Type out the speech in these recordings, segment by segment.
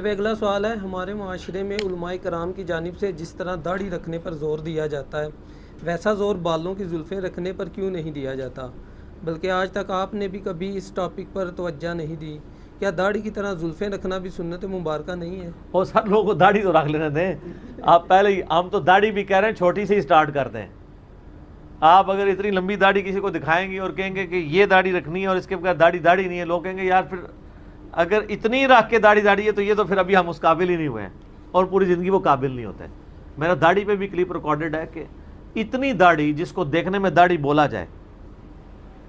اگلا سوال ہے، ہمارے معاشرے میں علماء کرام کی جانب سے جس طرح داڑھی رکھنے پر زور دیا جاتا ہے، ویسا زور بالوں کی زلفیں رکھنے پر کیوں نہیں دیا جاتا؟ بلکہ آج تک آپ نے بھی کبھی اس ٹاپک پر توجہ نہیں دی۔ کیا داڑھی کی طرح زلفیں رکھنا بھی سنت مبارکہ نہیں ہے؟ اور سب لوگوں کو داڑھی تو رکھ لینے دیں۔ آپ پہلے ہی، ہم تو داڑھی بھی کہہ رہے ہیں چھوٹی سے ہی سٹارٹ کرتے ہیں۔ آپ اگر اتنی لمبی داڑھی کسی کو دکھائیں گے اور کہیں گے کہ یہ داڑھی رکھنی ہے اور اس کے بغیر داڑھی نہیں ہے، لوگ کہیں گے یار پھر اگر اتنی رکھ کے داڑھی ہے تو یہ تو پھر ابھی ہم اس قابل ہی نہیں ہوئے ہیں، اور پوری زندگی وہ قابل نہیں ہوتے ہیں۔ میرا داڑھی پہ بھی کلپ ریکارڈڈ ہے کہ اتنی داڑھی جس کو دیکھنے میں داڑھی بولا جائے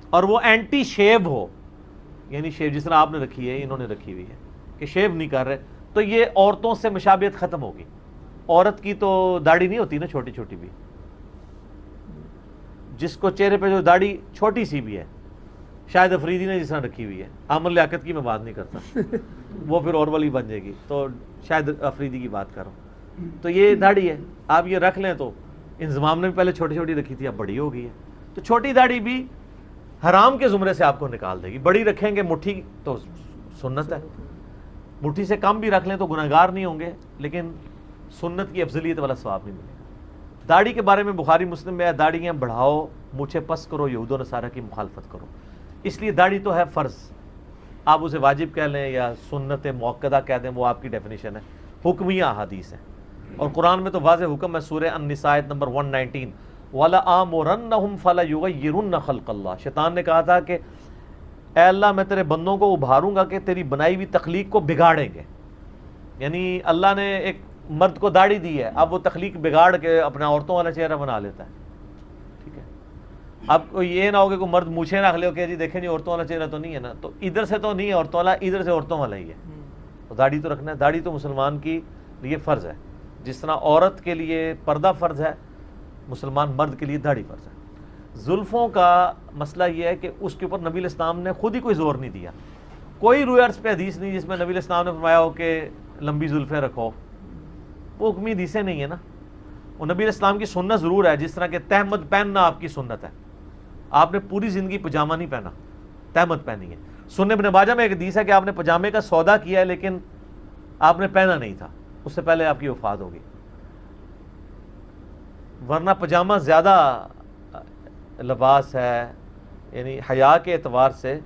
اور وہ اینٹی شیو ہو، یعنی شیو جس طرح آپ نے رکھی ہے، انہوں نے رکھی ہوئی ہے کہ شیو نہیں کر رہے، تو یہ عورتوں سے مشابہت ختم ہوگی۔ عورت کی تو داڑھی نہیں ہوتی نا چھوٹی چھوٹی بھی، جس کو چہرے پہ جو داڑھی چھوٹی سی بھی ہے، شاید افریدی نے جس طرح رکھی ہوئی ہے، عامر لیاقت کی میں بات نہیں کرتا، وہ پھر اور والی بن جائے گی، تو شاید افریدی کی بات کروں۔ تو یہ داڑھی ہے، آپ یہ رکھ لیں تو انضمام نے بھی پہلے چھوٹی چھوٹی رکھی تھی، اب بڑی ہو گئی ہے، تو چھوٹی داڑھی بھی حرام کے زمرے سے آپ کو نکال دے گی۔ بڑی رکھیں گے مٹھی تو سنت ہے، مٹھی سے کم بھی رکھ لیں تو گناہگار نہیں ہوں گے، لیکن سنت کی افضلیت والا ثواب نہیں ملے گا۔ داڑھی کے بارے میں بخاری مسلم میں ہے، داڑھیاں بڑھاؤ، مونچھیں پس کرو، یہود و نصارہ کی مخالفت کرو۔ اس لیے داڑھی تو ہے فرض، آپ اسے واجب کہہ لیں یا سنت موقدہ کہہ دیں، وہ آپ کی ڈیفینیشن ہے، حکمیہ احادیث ہے، اور قرآن میں تو واضح حکم ہے، سورہ النساء آیت نمبر 119، وَلَآمُرَنَّهُمْ فَلَيُغَيِّرُنَّ خَلْقَ اللَّهِ۔ شیطان نے کہا تھا کہ اے اللہ میں تیرے بندوں کو ابھاروں گا کہ تیری بنائی ہوئی تخلیق کو بگاڑیں گے، یعنی اللہ نے ایک مرد کو داڑھی دی ہے، اب وہ تخلیق بگاڑ کے اپنا عورتوں والا چہرہ بنا لیتا ہے، ٹھیک ہے۔ اب کوئی یہ نہ ہو کہ کوئی مرد مونچھیں رکھ لے کہ جی دیکھیں جی عورتوں والا چہرہ تو نہیں ہے نا، تو ادھر سے تو نہیں ہے عورتوں والا، ادھر سے عورتوں والا ہی ہے، تو داڑھی تو رکھنا ہے۔ داڑھی تو مسلمان کی لیے فرض ہے، جس طرح عورت کے لیے پردہ فرض ہے، مسلمان مرد کے لیے داڑھی فرض ہے۔ زلفوں کا مسئلہ یہ ہے کہ اس کے اوپر نبی علیہ السلام نے خود ہی کوئی زور نہیں دیا، کوئی روی عرض پہ حدیث نہیں جس میں نبی علیہ السلام نے فرمایا ہو کہ لمبی زلفیں رکھو، وہ حکمی حدیثیں نہیں ہیں نا۔ وہ نبی علیہ السلام کی سنت ضرور ہے، جس طرح کہ تہمد پہننا آپ کی سنت ہے، آپ نے پوری زندگی پجامہ نہیں پہنا، تہمد پہنی ہے۔ سنن ابن ماجہ میں ایک حدیث ہے کہ آپ نے پجامے کا سودا کیا ہے لیکن آپ نے پہنا نہیں تھا، اس سے پہلے آپ کی وفات ہوگی، ورنہ پجامہ زیادہ لباس ہے، یعنی حیا کے اعتبار سے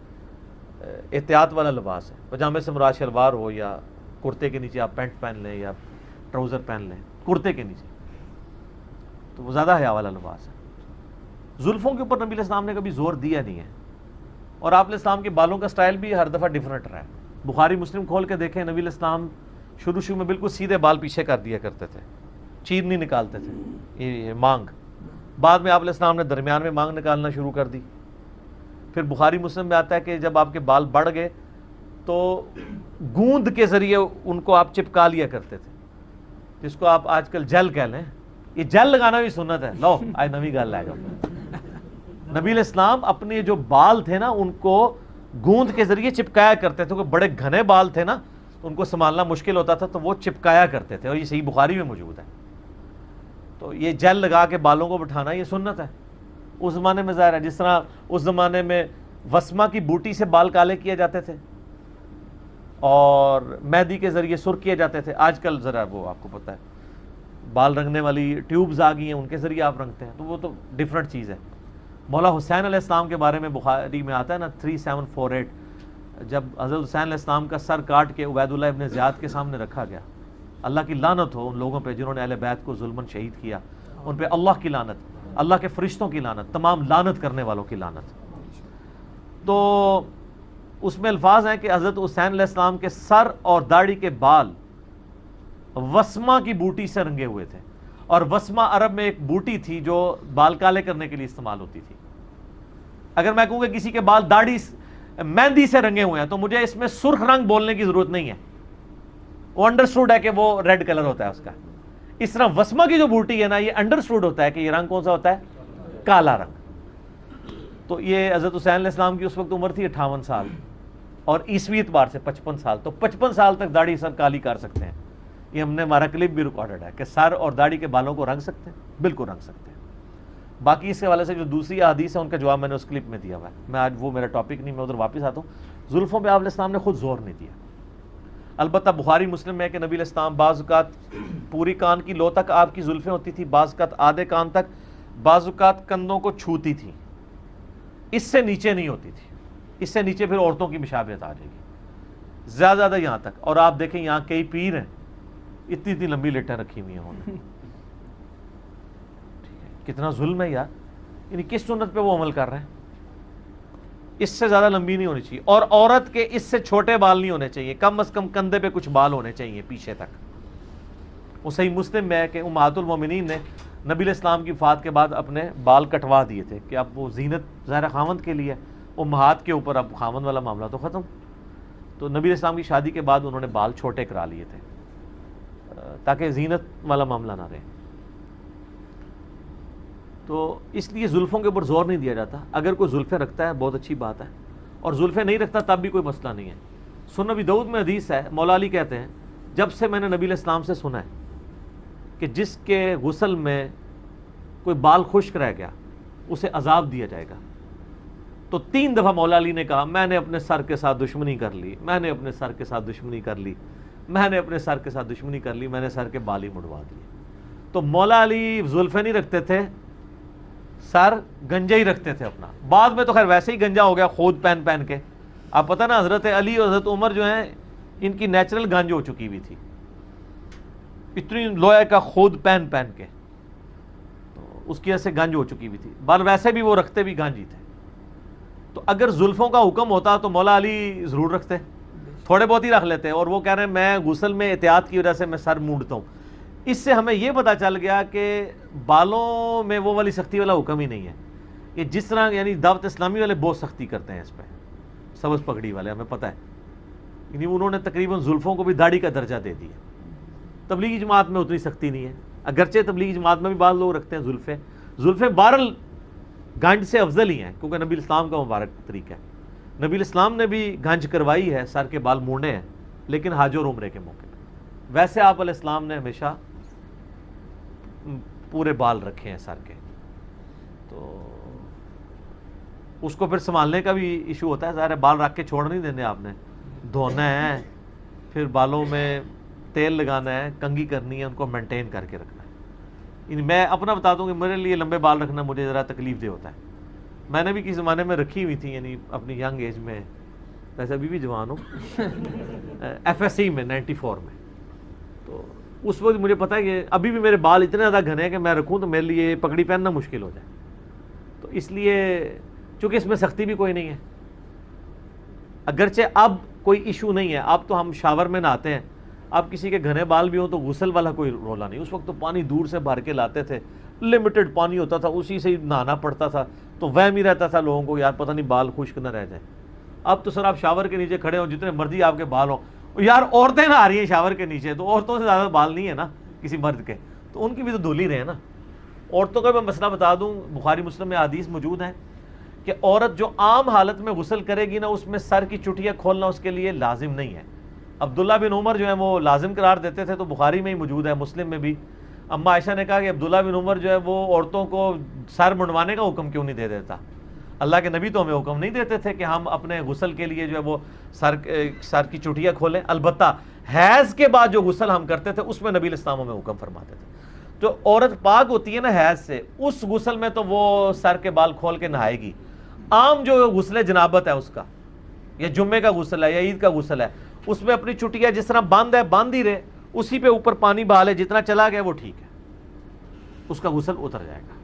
احتیاط والا لباس ہے۔ پجامے سے مراد شلوار ہو یا کرتے کے نیچے آپ پینٹ پہن لیں یا ٹراؤزر پہن لیں کرتے کے نیچے، تو وہ زیادہ حیا والا لباس ہے۔ زلفوں کے اوپر نبی علیہ السلام نے کبھی زور دیا نہیں ہے، اور آپ علیہ السلام کے بالوں کا سٹائل بھی ہر دفعہ ڈیفرنٹ رہا ہے۔ بخاری مسلم کھول کے دیکھیں، نبی علیہ السلام شروع میں بالکل سیدھے بال پیچھے کر دیا کرتے تھے، چیر نہیں نکالتے تھے، یہ مانگ۔ بعد میں آپ علیہ السلام نے درمیان میں مانگ نکالنا شروع کر دی۔ پھر بخاری مسلم میں آتا ہے کہ جب آپ کے بال بڑھ گئے تو گوند کے ذریعے ان کو آپ چپکا لیا کرتے تھے، جس کو آپ آج کل جیل کہہ لیں۔ یہ جیل لگانا بھی سنت ہے، لو آج نوی گل لے جاؤ۔ نبی علیہ السلام اپنے جو بال تھے نا ان کو گوند کے ذریعے چپکایا کرتے تھے، بڑے گھنے بال تھے نا تو ان کو سنبھالنا مشکل ہوتا تھا، تو وہ چپکایا کرتے تھے، اور یہ صحیح بخاری میں موجود ہے۔ تو یہ جیل لگا کے بالوں کو بٹھانا یہ سنت ہے، اس زمانے میں ظاہر ہے، جس طرح اس زمانے میں وسما کی بوٹی سے بال کالے کیے جاتے تھے اور مہندی کے ذریعے سرخ کیے جاتے تھے۔ آج کل ذرا وہ آپ کو پتہ ہے بال رنگنے والی ٹیوبز آ گئی ہیں، ان کے ذریعے آپ رنگتے ہیں، تو وہ تو ڈیفرنٹ چیز ہے۔ مولا حسین علیہ السلام کے بارے میں بخاری میں آتا ہے نا 3748، جب حضرت حسین علیہ السلام کا سر کاٹ کے عبید اللہ ابن زیاد کے سامنے رکھا گیا، اللہ کی لعنت ہو ان لوگوں پہ جنہوں نے اہل بیت کو ظلماً شہید کیا، ان پہ اللہ کی لعنت، اللہ کے فرشتوں کی لعنت، تمام لعنت کرنے والوں کی لعنت۔ تو اس میں الفاظ ہیں کہ حضرت حسین علیہ السلام کے سر اور داڑھی کے بال وسما کی بوٹی سے رنگے ہوئے تھے، اور وسما عرب میں ایک بوٹی تھی جو بال کالے کرنے کے لیے استعمال ہوتی تھی۔ اگر میں کہوں کہ کسی کے بال داڑھی مہندی سے رنگے ہوئے ہیں تو مجھے اس میں سرخ رنگ بولنے کی ضرورت نہیں ہے، وہ انڈرسٹوڈ ہے کہ وہ ریڈ کلر ہوتا ہے اس کا۔ اس طرح وسما کی جو بوٹی ہے نا، یہ انڈرسٹوڈ ہوتا ہے کہ یہ رنگ کون سا ہوتا ہے، کالا رنگ۔ تو یہ حضرت حسین علیہ السلام کی اس وقت عمر تھی 58 سال، اور عیسوی اعتبار سے 55 سال، تو 55 سال تک داڑھی سر کالی کر سکتے ہیں۔ یہ ہم نے ہمارا کلپ بھی ریکارڈڈ ہے کہ سر اور داڑھی کے بالوں کو رنگ سکتے ہیں، بالکل رنگ سکتے ہیں۔ باقی اس کے حوالے سے جو دوسری احادیث ہے ان کا جواب میں نے اس کلپ میں دیا ہوا ہے، میں آج وہ میرا ٹاپک نہیں، میں ادھر واپس آتا ہوں۔ زلفوں پہ آپ علیہ السلام نے خود زور نہیں دیا، البتہ بخاری مسلم میں ہے کہ نبی علیہ السلام بعض اوقات پوری کان کی لو تک آپ کی زلفیں ہوتی تھی، بعض اوقات آدھے کان تک، بعض اوقات کندھوں کو چھوتی تھی، اس سے نیچے نہیں ہوتی تھی، اس سے نیچے پھر عورتوں کی مشابہت آ جائے گی، زیادہ یہاں تک. اور آپ دیکھیں یہاں کئی پیر ہیں اتنی لمبی لٹیں رکھی ہوئی ہیں انہوں نے. کتنا ظلم ہے یار، یعنی کس سنت پہ وہ عمل کر رہے ہیں. اس سے زیادہ لمبی نہیں ہونی چاہیے، اور عورت کے اس سے چھوٹے بال نہیں ہونے چاہیے، کم از کم کندھے پہ کچھ بال ہونے چاہیے پیچھے تک. وہ صحیح مسلم میں ہے کہ امہات المومنین نے نبی علیہ السلام کی وفات کے بعد اپنے بال کٹوا دیے تھے کہ اب وہ زینت ظاہر خاوند کے لیے، امہات کے اوپر اب خاوند والا معاملہ تو ختم. تو نبی علیہ السلام کی شادی کے بعد انہوں نے بال چھوٹے کرا لیے تھے تاکہ زینت والا معاملہ نہ رہے. تو اس لیے زلفوں کے اوپر زور نہیں دیا جاتا. اگر کوئی زلفیں رکھتا ہے بہت اچھی بات ہے، اور زلفیں نہیں رکھتا تب بھی کوئی مسئلہ نہیں ہے. سنن ابی داؤد میں حدیث ہے، مولا علی کہتے ہیں جب سے میں نے نبی علیہ السلام سے سنا ہے کہ جس کے غسل میں کوئی بال خشک رہ گیا اسے عذاب دیا جائے گا، تو 3 دفعہ مولا علی نے کہا میں نے اپنے سر کے ساتھ دشمنی کر لی، میں نے اپنے سر کے ساتھ دشمنی کر لی، میں نے اپنے سر کے ساتھ دشمنی کر لی، میں نے سر کے بال ہی مڑوا دیے. تو مولا علی زلفیں نہیں رکھتے تھے، سر گنجا ہی رکھتے تھے اپنا. بعد میں تو خیر ویسے ہی گنجا ہو گیا خود پہن کے. آپ پتہ نا حضرت علی اور حضرت عمر جو ہیں ان کی نیچرل گنج ہو چکی ہوئی تھی، اتنی لوہے کا خود پہن کے، تو اس کی وجہ سے گنج ہو چکی ہوئی تھی. بال ویسے بھی وہ رکھتے بھی گنج ہی تھے. تو اگر زلفوں کا حکم ہوتا تو مولا علی ضرور رکھتے، تھوڑے بہت ہی رکھ لیتے. اور وہ کہہ رہے ہیں میں غسل میں احتیاط کی وجہ سے میں سر مونڈتا ہوں. اس سے ہمیں یہ پتہ چل گیا کہ بالوں میں وہ والی سختی والا حکم ہی نہیں ہے. یہ جس طرح یعنی دعوت اسلامی والے بہت سختی کرتے ہیں اس پہ، سبز پگڑی والے، ہمیں پتہ ہے، یعنی انہوں نے تقریباً زلفوں کو بھی داڑھی کا درجہ دے دیا. تبلیغی جماعت میں اتنی سختی نہیں ہے، اگرچہ تبلیغی جماعت میں بھی بعض لوگ رکھتے ہیں زلفیں بہرحال گنج سے افضل ہی ہیں، کیونکہ نبی الاسلام کا مبارک طریقہ ہے. نبی الاسلام نے بھی گنج کروائی ہے، سر کے بال مونڈے ہیں، لیکن حج اور عمرے کے موقع پہ. ویسے آپ علیہ السلام نے ہمیشہ پورے بال رکھے ہیں سر کے. تو اس کو پھر سنبھالنے کا بھی ایشو ہوتا ہے، ظاہر بال رکھ کے چھوڑ نہیں دینے، آپ نے دھونا ہے، پھر بالوں میں تیل لگانا ہے، کنگھی کرنی ہے، ان کو مینٹین کر کے رکھنا ہے. یعنی میں اپنا بتا دوں کہ میرے لیے لمبے بال رکھنا مجھے ذرا تکلیف دہ ہوتا ہے. میں نے بھی کسی زمانے میں رکھی ہوئی تھی، یعنی اپنی ینگ ایج میں، ویسے ابھی بھی جوان ہوں، FSC میں 94 میں. تو اس وقت مجھے پتا ہے کہ ابھی بھی میرے بال اتنے زیادہ گھنے ہیں کہ میں رکھوں تو میرے لیے پگڑی پہننا مشکل ہو جائے. تو اس لیے چونکہ اس میں سختی بھی کوئی نہیں ہے، اگرچہ اب کوئی ایشو نہیں ہے، اب تو ہم شاور میں نہاتے ہیں. اب کسی کے گھنے بال بھی ہوں تو غسل والا کوئی رولا نہیں. اس وقت تو پانی دور سے بھر کے لاتے تھے، لمیٹڈ پانی ہوتا تھا، اسی سے ہی نہانا پڑتا تھا. تو وہم ہی رہتا تھا لوگوں کو یار پتہ نہیں بال خشک نہ رہ جائیں. اب تو سر آپ شاور کے نیچے کھڑے ہوں، جتنے مرضی آپ کے بال ہوں، یار عورتیں نہ آ رہی ہیں شاور کے نیچے، تو عورتوں سے زیادہ بال نہیں ہے نا کسی مرد کے، تو ان کی بھی تو دھل ہی رہے ہیں نا. عورتوں کا میں مسئلہ بتا دوں، بخاری مسلم میں حدیث موجود ہے کہ عورت جو عام حالت میں غسل کرے گی نا، اس میں سر کی چٹیاں کھولنا اس کے لیے لازم نہیں ہے. عبداللہ بن عمر جو ہے وہ لازم قرار دیتے تھے، تو بخاری میں ہی موجود ہے، مسلم میں بھی. اما عائشہ نے کہا کہ عبداللہ بن عمر جو ہے وہ عورتوں کو سر منڈوانے کا حکم کیوں نہیں دے دیتا؟ اللہ کے نبی تو ہمیں حکم نہیں دیتے تھے کہ ہم اپنے غسل کے لیے جو ہے وہ سر کی چٹیاں کھولیں. البتہ حیض کے بعد جو غسل ہم کرتے تھے اس میں نبی علیہ السلام ہمیں حکم فرماتے تھے. جو عورت پاک ہوتی ہے نا حیض سے، اس غسل میں تو وہ سر کے بال کھول کے نہائے گی. عام جو غسل جنابت ہے اس کا، یا جمعے کا غسل ہے یا عید کا غسل ہے، اس میں اپنی چٹیاں جس طرح بند ہے بند ہی رہے، اسی پہ اوپر پانی بہا لے، جتنا چلا گیا وہ ٹھیک ہے، اس کا غسل اتر جائے گا.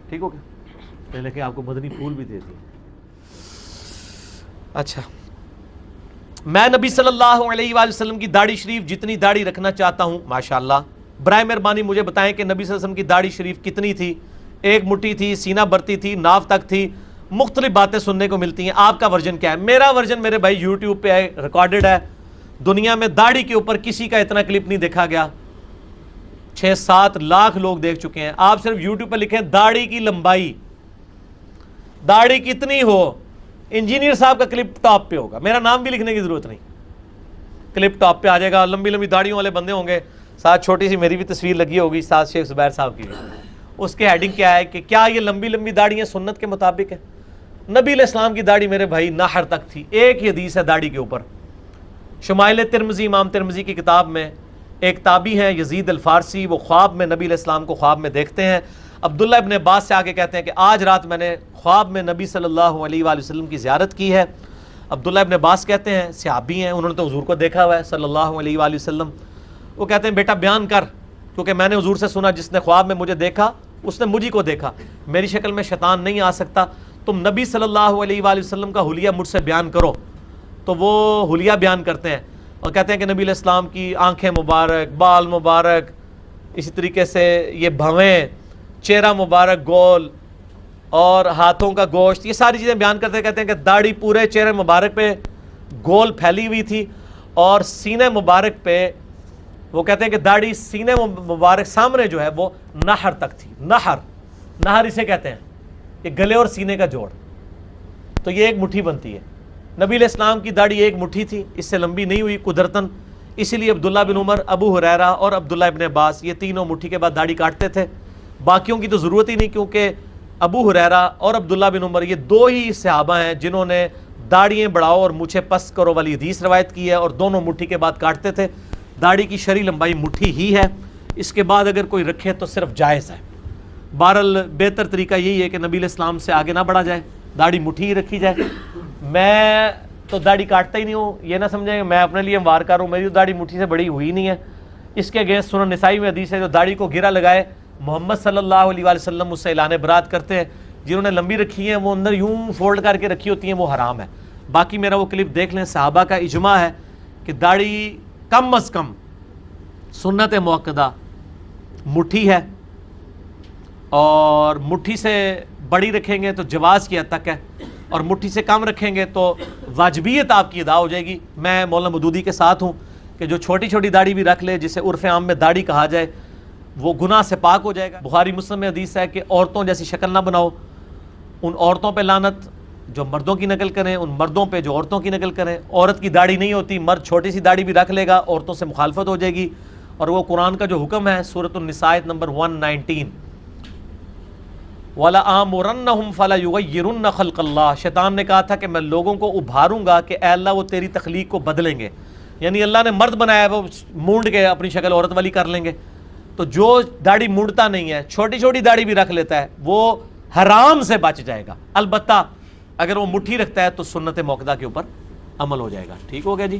ٹھیک ہو گیا؟ لیکن آپ کو مدنی پھول بھی دے دیے. اچھا، میں نبی صلی اللہ علیہ وآلہ وسلم کی داڑھی شریف جتنی داڑھی رکھنا چاہتا ہوں. ماشاءاللہ، برائے مہربانی مجھے بتائیں کہ نبی صلی اللہ علیہ وسلم کی داڑھی شریف کتنی تھی؟ 1 مٹھی تھی، سینہ برتی تھی، ناف تک تھی؟ مختلف باتیں سننے کو ملتی ہیں. آپ کا ورژن کیا ہے؟ میرا ورژن میرے بھائی یوٹیوب پہ ریکارڈڈ ہے. دنیا میں داڑھی کے اوپر کسی کا اتنا کلپ نہیں دیکھا گیا. 6-7 لاکھ لوگ دیکھ چکے ہیں. آپ صرف یوٹیوب پہ لکھیں داڑھی کی لمبائی، داڑھی کتنی ہو، انجینئر صاحب کا کلپ ٹاپ پہ ہوگا. میرا نام بھی لکھنے کی ضرورت نہیں، کلپ ٹاپ پہ آ جائے گا. لمبی لمبی داڑھیوں والے بندے ہوں گے، ساتھ چھوٹی سی میری بھی تصویر لگی ہوگی، ساتھ شیخ زبیر صاحب کی بھی. اس کے ہیڈنگ کیا ہے کہ کیا یہ لمبی لمبی داڑھیاں سنت کے مطابق ہے؟ نبی علیہ السلام کی داڑھی میرے بھائی ناحر تک تھی. ایک ہی حدیث ہے داڑھی کے اوپر، شمائل ترمذی، امام ترمذی کی کتاب میں ایک تابعی ہیں یزید الفارسی، وہ خواب میں نبی علیہ السلام کو خواب میں دیکھتے ہیں. عبداللہ ابن عباس سے آگے کہتے ہیں کہ آج رات میں نے خواب میں نبی صلی اللہ علیہ وآلہ وسلم کی زیارت کی ہے. عبداللہ ابن عباس کہتے ہیں صحابی ہیں، انہوں نے تو حضور کو دیکھا ہوا ہے صلی اللہ علیہ وآلہ وسلم. وہ کہتے ہیں بیٹا بیان کر، کیونکہ میں نے حضور سے سنا جس نے خواب میں مجھے دیکھا اس نے مجھے کو دیکھا، میری شکل میں شیطان نہیں آ سکتا، تم نبی صلی اللہ علیہ وآلہ وسلم کا حلیہ مجھ سے بیان کرو. تو وہ حلیہ بیان کرتے ہیں اور کہتے ہیں کہ نبی علیہ السلام کی آنکھیں مبارک، بال مبارک، اسی طریقے سے یہ بھویں، چہرہ مبارک گول اور ہاتھوں کا گوشت، یہ ساری چیزیں بیان کرتے ہیں. کہتے ہیں کہ داڑھی پورے چہرے مبارک پہ گول پھیلی ہوئی تھی اور سینے مبارک پہ، وہ کہتے ہیں کہ داڑھی سینے مبارک سامنے جو ہے وہ نہر تک تھی. نہر اسے کہتے ہیں کہ گلے اور سینے کا جوڑ، تو یہ ایک مٹھی بنتی ہے. نبی علیہ السلام کی داڑھی ایک مٹھی تھی، اس سے لمبی نہیں ہوئی قدرتاً، اسی لیے عبداللہ بن عمر، ابو ہریرہ اور عبداللہ ابن عباس یہ تینوں مٹھی کے بعد داڑھی کاٹتے تھے. باقیوں کی تو ضرورت ہی نہیں، کیونکہ ابو ہریرہ اور عبداللہ بن عمر یہ دو ہی صحابہ ہیں جنہوں نے داڑھیاں بڑھاؤ اور مونچھیں پس کرو والی حدیث روایت کی ہے، اور دونوں مٹھی کے بعد کاٹتے تھے. داڑھی کی شرعی لمبائی مٹھی ہی ہے، اس کے بعد اگر کوئی رکھے تو صرف جائز ہے. بہرحال بہتر طریقہ یہی ہے کہ نبی علیہ السلام سے آگے نہ بڑھا جائے، داڑھی مٹھی ہی رکھی جائے. میں تو داڑھی کاٹتا ہی نہیں ہوں، یہ نہ سمجھیں کہ میں اپنے لیے وار کر ہوں، میری تو داڑھی مٹھی سے بڑی ہوئی نہیں ہے. اس کے اگینسٹ سنن نسائی میں حدیث ہے جو داڑھی کو گرا لگائے محمد صلی اللہ علیہ وآلہ وسلم اس سے اعلان برات کرتے ہیں. جنہوں نے لمبی رکھی ہیں وہ اندر یوں فولڈ کر کے رکھی ہوتی ہیں، وہ حرام ہے. باقی میرا وہ کلپ دیکھ لیں، صحابہ کا اجماع ہے کہ داڑھی کم از کم سنت موقدہ مٹھی ہے، اور مٹھی سے بڑی رکھیں گے تو جواز کی حد تک ہے، اور مٹھی سے کم رکھیں گے تو واجبیت آپ کی ادا ہو جائے گی. میں مولانا مودودی کے ساتھ ہوں کہ جو چھوٹی چھوٹی داڑھی بھی رکھ لے، جسے عرف عام میں داڑھی کہا جائے، وہ گناہ سے پاک ہو جائے گا. بخاری مسلم میں حدیث ہے کہ عورتوں جیسی شکل نہ بناؤ، ان عورتوں پہ لعنت جو مردوں کی نقل کریں، ان مردوں پہ جو عورتوں کی نقل کریں. عورت کی داڑھی نہیں ہوتی، مرد چھوٹی سی داڑھی بھی رکھ لے گا عورتوں سے مخالفت ہو جائے گی. اور وہ قرآن کا جو حکم ہے سورۃ النساء نمبر 119، وَلَآمُرَنَّهُمْ فَلَيُغَيِّرُنَّ خَلْقَ اللَّهِ، شیطان نے کہا تھا کہ میں لوگوں کو ابھاروں گا کہ اے اللہ وہ تیری تخلیق کو بدلیں گے. یعنی اللہ نے مرد بنایا ہے، وہ مونڈ کے اپنی شکل عورت والی کر لیں گے. تو جو داڑھی مونڈتا نہیں ہے، چھوٹی چھوٹی داڑھی بھی رکھ لیتا ہے، وہ حرام سے بچ جائے گا. البتہ اگر وہ مٹھی رکھتا ہے تو سنت موقدہ کے اوپر عمل ہو جائے گا. ٹھیک ہو گیا جی.